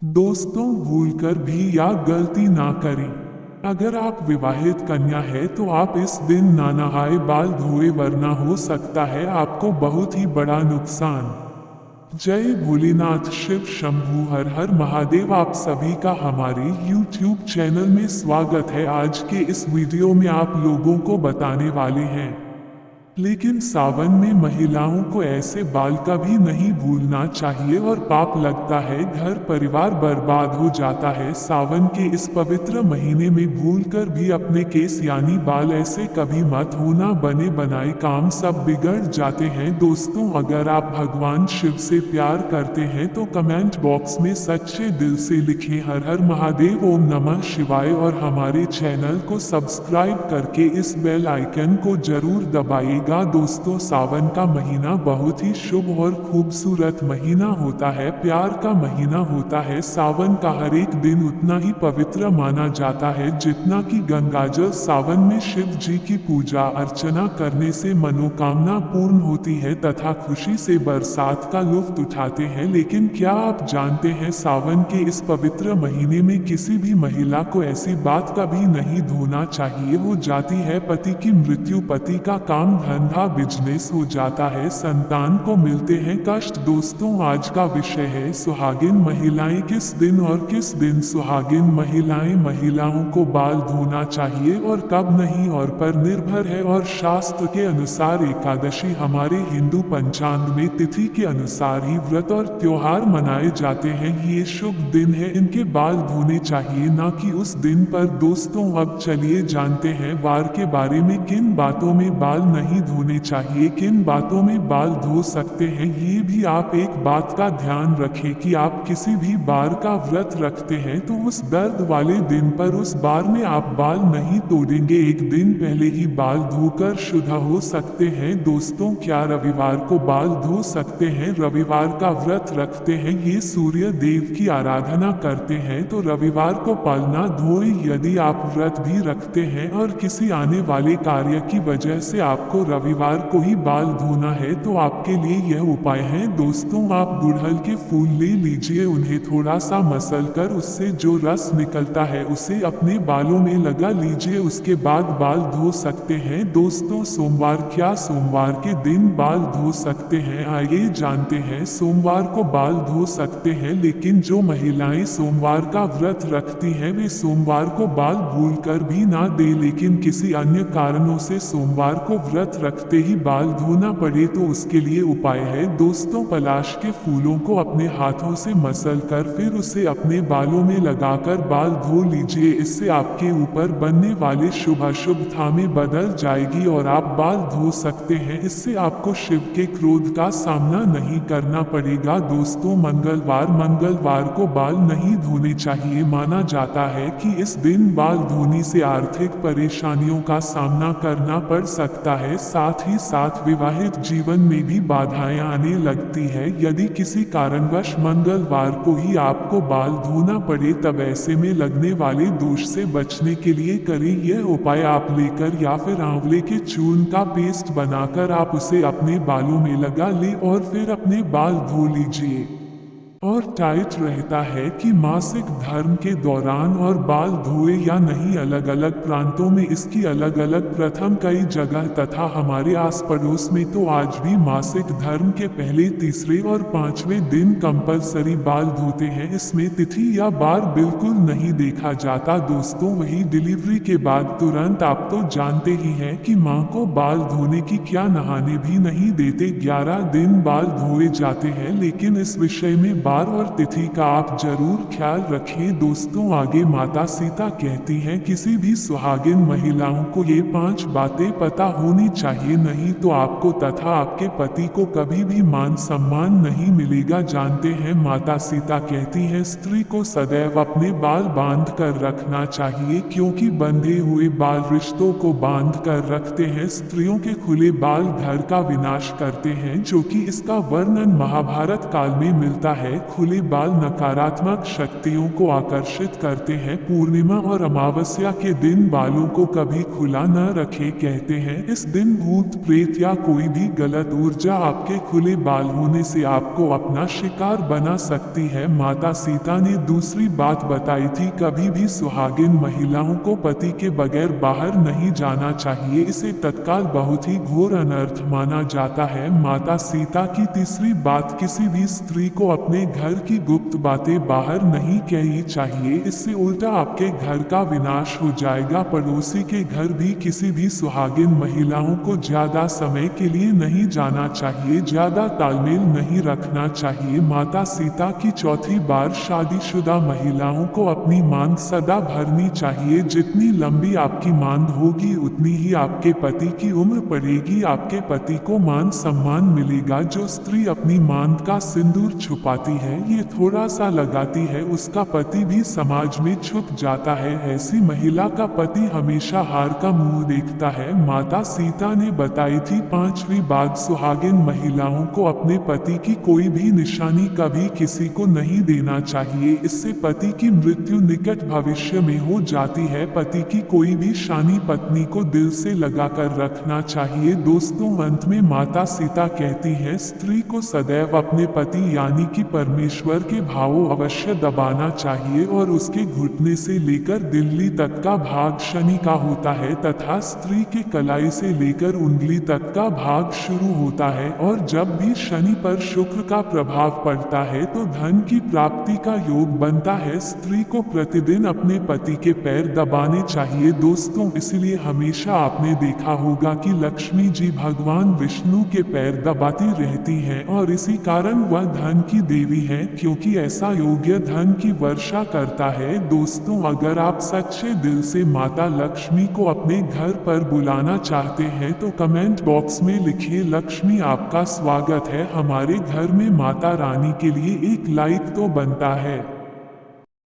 दोस्तों, भूलकर भी या गलती ना करें। अगर आप विवाहित कन्या है तो आप इस दिन ना नहाए बाल धोए, वरना हो सकता है आपको बहुत ही बड़ा नुकसान। जय भोलेनाथ, शिव शंभू, हर हर महादेव। आप सभी का हमारे YouTube चैनल में स्वागत है। आज के इस वीडियो में आप लोगों को बताने वाले हैं, लेकिन सावन में महिलाओं को ऐसे बाल कभी नहीं भूलना चाहिए और पाप लगता है, घर परिवार बर्बाद हो जाता है। सावन के इस पवित्र महीने में भूलकर भी अपने केस यानी बाल ऐसे कभी मत होना, बने बनाए काम सब बिगड़ जाते हैं। दोस्तों, अगर आप भगवान शिव से प्यार करते हैं तो कमेंट बॉक्स में सच्चे दिल से लिखें हर हर महादेव, ओम नमः शिवाय, और हमारे चैनल को सब्सक्राइब करके इस बेल आइकन को जरूर दबाइएगा। दोस्तों, सावन का महीना बहुत ही शुभ और खूबसूरत महीना होता है, प्यार का महीना होता है। सावन का हर एक दिन उतना ही पवित्र माना जाता है जितना कि गंगाजल। सावन में शिव जी की पूजा अर्चना करने से मनोकामना पूर्ण होती है तथा खुशी से बरसात का लुत्फ उठाते हैं। लेकिन क्या आप जानते हैं, सावन के इस पवित्र महीने में किसी भी महिला को ऐसी बात कभी नहीं धोना चाहिए। हो जाती है पति की मृत्यु, पति का काम धंधा बिजनेस हो जाता है, संतान को मिलते हैं कष्ट। दोस्तों, आज का विषय है सुहागिन महिलाएं किस दिन और किस दिन सुहागिन महिलाओं को बाल धोना चाहिए और कब नहीं और पर निर्भर है। और शास्त्र के अनुसार एकादशी हमारे हिंदू पंचांग में तिथि के अनुसार ही व्रत और त्योहार मनाए जाते हैं। ये शुभ दिन है, इनके बाल धोने चाहिए, ना कि उस दिन पर। दोस्तों, अब चलिए जानते हैं वार के बारे में। किन बातों में बाल नहीं धोने चाहिए, किन बातों में बाल धो सकते हैं। ये भी आप एक बात का ध्यान रखें कि आप किसी भी बार का व्रत रखते हैं तो उस दर्द वाले दिन पर उस बार में आप बाल नहीं तोड़ेंगे, एक दिन पहले ही बाल धोकर शुद्ध हो सकते हैं। दोस्तों, क्या रविवार को बाल धो सकते हैं? रविवार का व्रत रखते हैं, ये सूर्य देव की आराधना करते हैं तो रविवार को बाल ना धोए। यदि आप व्रत भी रखते हैं और किसी आने वाले कार्य की वजह से आपको रविवार को ही बाल धोना है तो आपके लिए यह उपाय है। दोस्तों, आप गुड़हल के फूल ले लीजिए, उन्हें थोड़ा सा मसल कर उससे जो रस निकलता है उसे अपने बालों में लगा लीजिए, उसके बाद बाल धो सकते हैं। दोस्तों, सोमवार, क्या सोमवार के दिन बाल धो सकते हैं? आइए जानते हैं। सोमवार को बाल धो सकते हैं, लेकिन जो महिलाएं सोमवार का व्रत रखती हैं वे सोमवार को बाल भूलकर भी ना दे, लेकिन किसी अन्य कारणों से सोमवार को व्रत रखते ही बाल धोना पड़े तो उसके लिए उपाय है। दोस्तों, पलाश के फूलों को अपने हाथों से मसल कर फिर उसे अपने बालों में लगाकर बाल धो लीजिए, इससे आपके ऊपर बनने वाले शुभ अशुभता में बदल जाएगी और आप बाल धो सकते हैं। इससे आपको शिव के क्रोध का सामना नहीं करना पड़ेगा। दोस्तों, मंगलवार को बाल नहीं धोने चाहिए। माना जाता है कि इस दिन बाल धोने से आर्थिक परेशानियों का सामना करना पड़ सकता है, साथ ही साथ विवाहित जीवन में भी बाधाएं आने लगती है। यदि किसी कारणवश मंगलवार को ही आपको बाल धोना पड़े तब ऐसे में लगने वाले दोष से बचने के लिए करें यह उपाय। आप लेकर या फिर आंवले के चूर्ण का पेस्ट बनाकर आप उसे अपने बालों में लगा ले और फिर अपने बाल धो लीजिए। और टाइट रहता है कि मासिक धर्म के दौरान और बाल धोए या नहीं, अलग अलग प्रांतों में इसकी अलग अलग प्रथम कई जगह तथा हमारे आस पड़ोस में तो आज भी मासिक धर्म के पहले, तीसरे और पांचवें दिन कंपलसरी बाल धोते हैं। इसमें तिथि या बार बिल्कुल नहीं देखा जाता। दोस्तों, वही डिलीवरी के बाद तुरंत आप तो जानते ही हैं कि माँ को बाल धोने की क्या नहाने भी नहीं देते, 11 दिन बाल धोए जाते हैं। लेकिन इस विषय में बार और तिथि का आप जरूर ख्याल रखें। दोस्तों, आगे माता सीता कहती हैं, किसी भी सुहागिन महिलाओं को ये 5 बातें पता होनी चाहिए, नहीं तो आपको तथा आपके पति को कभी भी मान सम्मान नहीं मिलेगा। जानते हैं, माता सीता कहती हैं, स्त्री को सदैव अपने बाल बांध कर रखना चाहिए, क्योंकि बंधे हुए बाल रिश्तों को बांध कर रखते हैं। स्त्रियों के खुले बाल घर का विनाश करते हैं, जो कि इसका वर्णन महाभारत काल में मिलता है। खुले बाल नकारात्मक शक्तियों को आकर्षित करते हैं। पूर्णिमा और अमावस्या के दिन बालों को कभी खुला न रखें। कहते हैं इस दिन भूत प्रेत या कोई भी गलत ऊर्जा आपके खुले बाल होने से आपको अपना शिकार बना सकती है। माता सीता ने दूसरी बात बताई थी, कभी भी सुहागिन महिलाओं को पति के बगैर बाहर नहीं जाना चाहिए, इसे तत्काल बहुत ही घोर अनर्थ माना जाता है। माता सीता की तीसरी बात, किसी भी स्त्री को अपने घर की गुप्त बातें बाहर नहीं कहनी चाहिए, इससे उल्टा आपके घर का विनाश हो जाएगा। पड़ोसी के घर भी किसी भी सुहागिन महिलाओं को ज्यादा समय के लिए नहीं जाना चाहिए, ज्यादा तालमेल नहीं रखना चाहिए। माता सीता की चौथी बार, शादीशुदा महिलाओं को अपनी मांग सदा भरनी चाहिए, जितनी लंबी आपकी मांग होगी उतनी ही आपके पति की उम्र बढ़ेगी, आपके पति को मान सम्मान मिलेगा। जो स्त्री अपनी मांग का सिंदूर छुपाती है, ये थोड़ा सा लगाती है, उसका पति भी समाज में छुप जाता है। ऐसी महिला का पति हमेशा हार का मुंह देखता है। माता सीता ने बताई थी पांचवी बात, सुहागिन महिलाओं को अपने पति की कोई भी निशानी कभी किसी को नहीं देना चाहिए, इससे पति की मृत्यु निकट भविष्य में हो जाती है। पति की कोई भी शानी पत्नी को दिल से लगाकर रखना चाहिए। दोस्तों, अंत में माता सीता कहती हैं, स्त्री को सदैव अपने पति यानी कि परमेश्वर के भावों अवश्य दबाना चाहिए और उसके घुटने से लेकर दिल्ली तक का भाग शनि का होता है तथा स्त्री के कलाई से लेकर उंगली तक का भाग शुरू होता है। और जब भी शनि पर शुक्र का प्रभाव पड़ता है तो धन की प्राप्ति का योग बनता है। स्त्री को प्रतिदिन अपने पति के पैर दबाने चाहिए। दोस्तों, इसलिए हमेशा आपने देखा होगा कि लक्ष्मी जी भगवान विष्णु के पैर दबाती रहती हैं और इसी कारण वह धन की देवी है, क्योंकि ऐसा योग्य धन की वर्षा करता है। दोस्तों, अगर आप सच्चे दिल से माता लक्ष्मी को अपने घर पर बुलाना चाहते हैं तो कमेंट बॉक्स में लिखिए, लक्ष्मी आपका स्वागत है हमारे घर में। माता रानी के लिए एक लाइक तो बनता है।